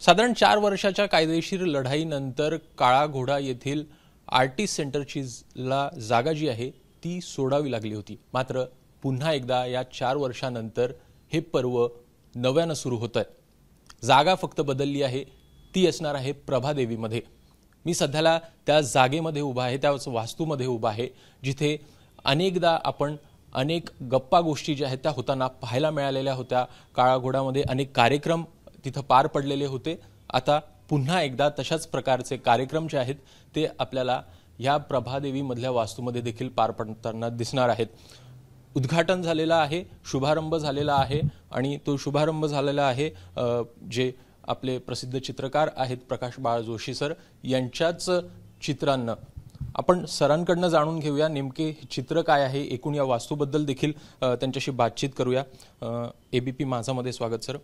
साधारण 4 वर्षाच्या कायदेशीर लढाईनंतर काळा घोडा येथील आर्टिस्ट सेंटरची जागा जी आहे ती सोडावी लागली होती। मात्र पुन्हा एकदा या 4 वर्षांनंतर हे पर्व नव्याने सुरू होत आहे। जागा फक्त बदलली आहे, ती असणार आहे प्रभादेवीमध्ये। मी सध्याला त्या जागेमध्ये उभा आहे, त्याच वास्तूमध्ये उभा आहे, जिथे अनेकदा आपण अनेक गप्पा गोष्टी ज्या आहेत त्या होताना पाहायला मिळालेल्या होत्या। काळा घोडामध्ये अनेक कार्यक्रम तिथे पार पडलेले होते। आता पुन्हा एकदा तशाच प्रकारचे कार्यक्रम जे आहेत ते आपल्याला या प्रभादेवी मधल्या वास्तूमध्ये देखील पार पडताना दिसणार आहेत। उद्घाटन झालेला आहे, शुभारंभ झालेला आहे आणि तो शुभारंभ झालेला आहे जे आपले प्रसिद्ध चित्रकार आहेत प्रकाश बाळ जोशी सर यांच्याच चित्रांना। आपण सरांकडून जाणून घेऊया नेमके चित्र काय आहे, एकूण या वास्तूबद्दल देखील त्यांच्याशी बातचीत करूया। एबीपी माझामध्ये स्वागत सर।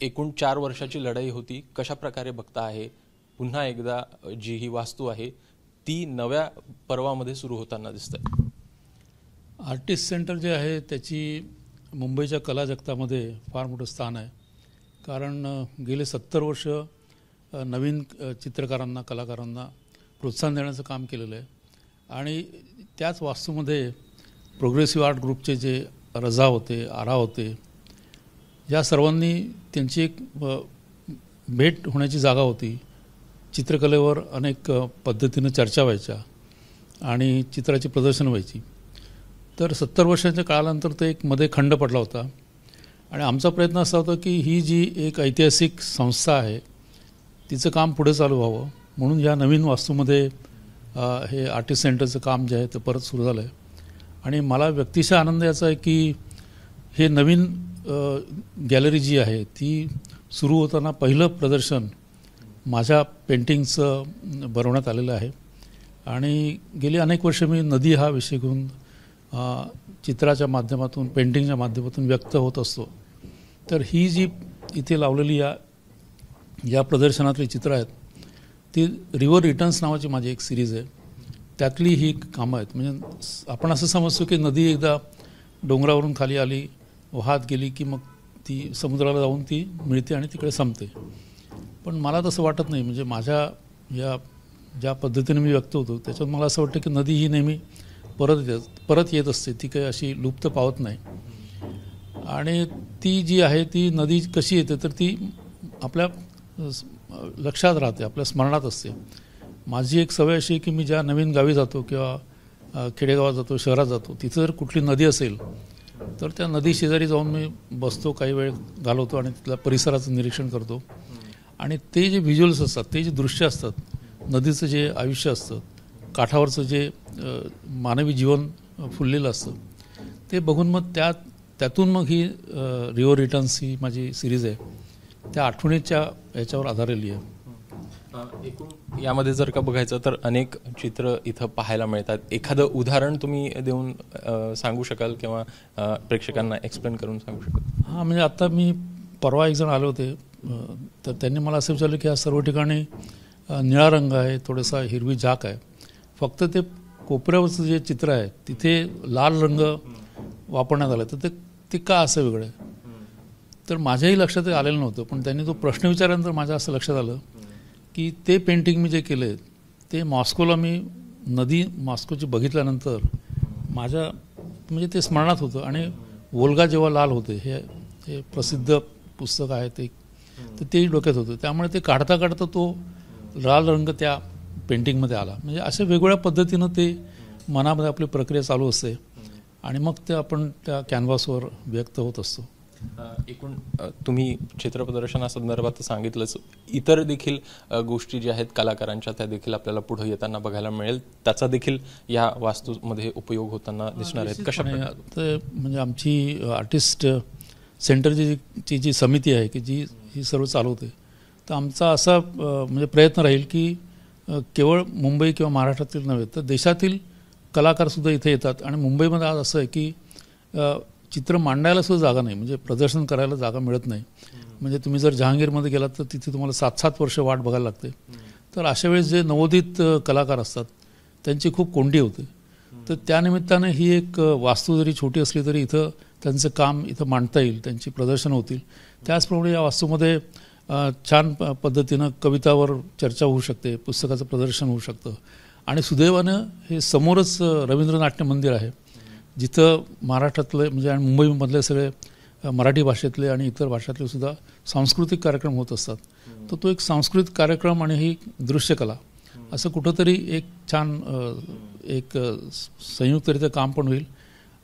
एकूण 4 वर्षाची लढाई होती, कशा प्रकारे बघता आहे पुन्हा एकदा जी ही वास्तू आहे ती नव्या पर्वामध्ये सुरू होताना दिसते। आर्टिस्ट सेंटर जे आहे त्याची मुंबईच्या कला जगतामध्ये फार मोठं स्थान आहे। कारण गेले 70 वर्ष नवीन चित्रकारांना कलाकारांना प्रोत्साहन देण्याचं काम केलेलं आहे आणि त्याच वास्तूमध्ये प्रोग्रेसिव्ह आर्ट ग्रुपचे जे रजा होते, आरा होते, या सर्वांनी त्यांची एक भेट होण्याची जागा होती। चित्रकलेवर अनेक पद्धतीनं चर्चा व्हायच्या आणि चित्राची प्रदर्शन व्हायची। तर 70 वर्षांच्या काळानंतर ते एक मध्ये खंड पडला होता आणि आमचा प्रयत्न असा होता की ही जी एक ऐतिहासिक संस्था आहे तिचं काम पुढे चालू व्हावं, म्हणून या नवीन वास्तूमध्ये हे आर्टिस्ट सेंटरचं काम जे आहे ते परत सुरू झालं आहे। आणि मला व्यक्तिशः आनंद याचा आहे की हे नवीन गॅलरी जी आहे ती सुरू होताना पहिलं प्रदर्शन माझ्या पेंटिंगचं भरवण्यात आलेलं आहे आणि गेली अनेक वर्ष मी नदी हा विषय घेऊन चित्राच्या माध्यमातून पेंटिंगच्या माध्यमातून व्यक्त होत असतो। तर ही जी इथे लावलेली या प्रदर्शनातली चित्र आहेत ती रिव्हर रिटर्न्स नावाची माझी एक सिरीज आहे, त्यातली ही कामं आहेत। म्हणजे आपण असं समजतो की नदी एकदा डोंगरावरून खाली आली, वाहत गेली की मग ती समुद्राला जाऊन ती मिळते आणि तिकडे संपते। पण मला तसं वाटत नाही। म्हणजे माझ्या या ज्या पद्धतीने मी व्यक्त होतो त्याच्यात मला असं वाटतं की नदी ही नेहमी परत येत असते, ती काही अशी लुप्त पावत नाही। आणि ती जी आहे ती नदी कशी येते तर ती आपल्या लक्षात राहते, आपल्या स्मरणात असते। माझी एक सवय अशी की मी ज्या नवीन गावी जातो किंवा खेडेगावात जातो, शहरात जातो, तिथं जर कुठली नदी असेल तर त्या नदी शेजारी जाऊन मी बसतो, काही वेळ घालवतो आणि तिथल्या परिसराचं निरीक्षण करतो। आणि ते जे व्हिज्युअल्स असतात, ते जे दृश्य असतात, नदीचं जे आयुष्य असतं, काठावरचं जे मानवी जीवन फुललेलं असतं, ते बघून मग त्यातून मग ही रिव्हर रिटर्न्स ही माझी सिरीज आहे, त्या आठवणीच्या याच्यावर आधारलेली आहे। एकूण यामध्ये जर का बघायचं तर अनेक चित्र इथं पाहायला मिळतात। एखादं उदाहरण तुम्ही देऊन सांगू शकाल किंवा प्रेक्षकांना एक्सप्लेन करून सांगू शकाल? हां, म्हणजे आता मी परवा एक जण आले होते तर त्यांनी मला असं विचारलं की या सर्व ठिकाणी निळा रंग आहे, थोडासा हिरवी झाक आहे, फक्त ते कोपऱ्यावरचं जे चित्र आहे तिथे लाल रंग वापरण्यात आला, तर ते का असं वेगळं आहे? तर माझ्याही लक्षात आलेलं नव्हतं, पण त्यांनी तो प्रश्न विचारल्यानंतर माझ्या असं लक्षात आलं की ते पेंटिंग मी जे केलं आहे ते मॉस्कोला मी नदी मॉस्कोची बघितल्यानंतर माझ्या म्हणजे ते स्मरणात होतं। आणि वोल्गा जेव्हा लाल होते हे प्रसिद्ध पुस्तक आहे ते, तर तेही डोक्यात होतं। त्यामुळे ते काढता काढता तो लाल रंग त्या पेंटिंगमध्ये आला। म्हणजे अशा वेगवेगळ्या पद्धतीनं ते मनामध्ये आपली प्रक्रिया चालू असते आणि मग ते आपण त्या कॅनव्हासवर व्यक्त होत असतो। एकूण तुम्ही चित्रप्रदर्शनासंदर्भात सांगितलंच, इतर देखील गोष्टी ज्या आहेत कलाकारांच्या त्या देखील आपल्याला पुढे येताना बघायला मिळेल, त्याचा देखील या वास्तूमध्ये उपयोग होताना दिसणार आहेत। कशा म्हणजे आमची आर्टिस्ट सेंटरची जी समिती आहे की जी ही सर्व चालवते, तर आमचा असा म्हणजे प्रयत्न राहील की केवळ मुंबई किंवा महाराष्ट्रातील नव्हे तर देशातील कलाकारसुद्धा इथे येतात। आणि मुंबईमध्ये आज असं आहे की चित्र मांडायला सुद्धा जागा नाही, म्हणजे प्रदर्शन करायला जागा मिळत नाही। म्हणजे तुम्ही जर जहांगीरमध्ये गेलात तर तिथे तुम्हाला 7-7 वर्ष वाट बघायला लागते। तर अशा वेळेस जे नवोदित कलाकार असतात त्यांची खूप कोंडी होते। तर त्यानिमित्ताने ही एक वास्तू जरी छोटी असली तरी इथं त्यांचं काम इथं मांडता येईल, त्यांची प्रदर्शन होतील। त्याचप्रमाणे या वास्तूमध्ये छान पद्धतीनं कवितावर चर्चा होऊ शकते, पुस्तकाचं प्रदर्शन होऊ शकतं. आणि सुदैवानं हे समोरच रवींद्र नाट्य मंदिर आहे, जिथं महाराष्ट्रातले म्हणजे आणि मुंबईमधले सगळे मराठी भाषेतले आणि इतर भाषातले सुद्धा सांस्कृतिक कार्यक्रम होत असतात. तर तो एक सांस्कृतिक कार्यक्रम आणि ही दृश्यकला असं कुठंतरी एक छान एक संयुक्तरित्या काम पण होईल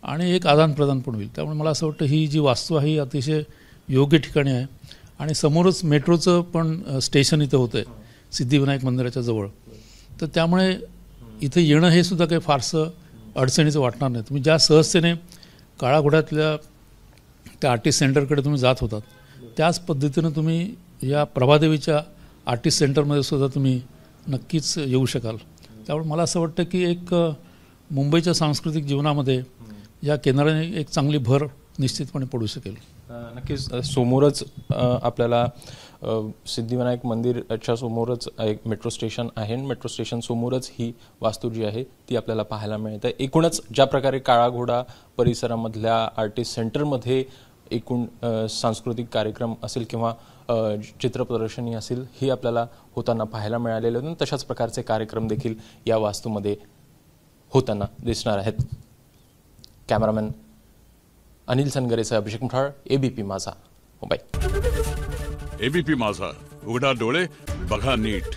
आणि एक आदानप्रदान पण होईल. त्यामुळे मला असं वाटतं ही जी वास्तू आहे ही अतिशय योग्य ठिकाणी आहे. आणि समोरच मेट्रोचं पण स्टेशन इथं होतं आहे सिद्धिविनायक मंदिराच्या जवळ. तर त्यामुळे इथं येणं हे सुद्धा काही फारसं अडचणीचं वाटणार नाही. तुम्ही ज्या सहजतेने काळा घोड्यातल्या त्या आर्टिस्ट सेंटरकडे तुम्ही जात होतात त्याच पद्धतीनं तुम्ही या प्रभादेवीच्या आर्टिस्ट सेंटरमध्ये सुद्धा तुम्ही नक्कीच येऊ शकाल. त्यामुळे मला असं वाटतं की एक मुंबईच्या सांस्कृतिक जीवनामध्ये या केंद्राने एक चांगली भर निश्चितपणे पडू शकेल. नक्कीच समोरच आपल्याला सिद्धिविनायक मंदिरच्या समोरच एक मेट्रो स्टेशन आहे. मेट्रो स्टेशन समोरच ही वास्तू जी आहे ती आपल्याला पाहायला मिळते. एकूणच ज्या प्रकारे काळा घोडा परिसरामधल्या आर्टिस्ट सेंटरमध्ये एकूण सांस्कृतिक कार्यक्रम असेल किंवा चित्रप्रदर्शनी असेल ही आपल्याला होताना पाहायला मिळालेले होते. तशाच प्रकारचे कार्यक्रम देखील या वास्तूमध्ये होताना दिसणार आहेत. कॅमेरामॅन अनिल सनगरेसह अभिषेक मुठाळ, एबीपी माझा, मुंबई. एबीपी माझा, उघडा डोळे बघा नीट.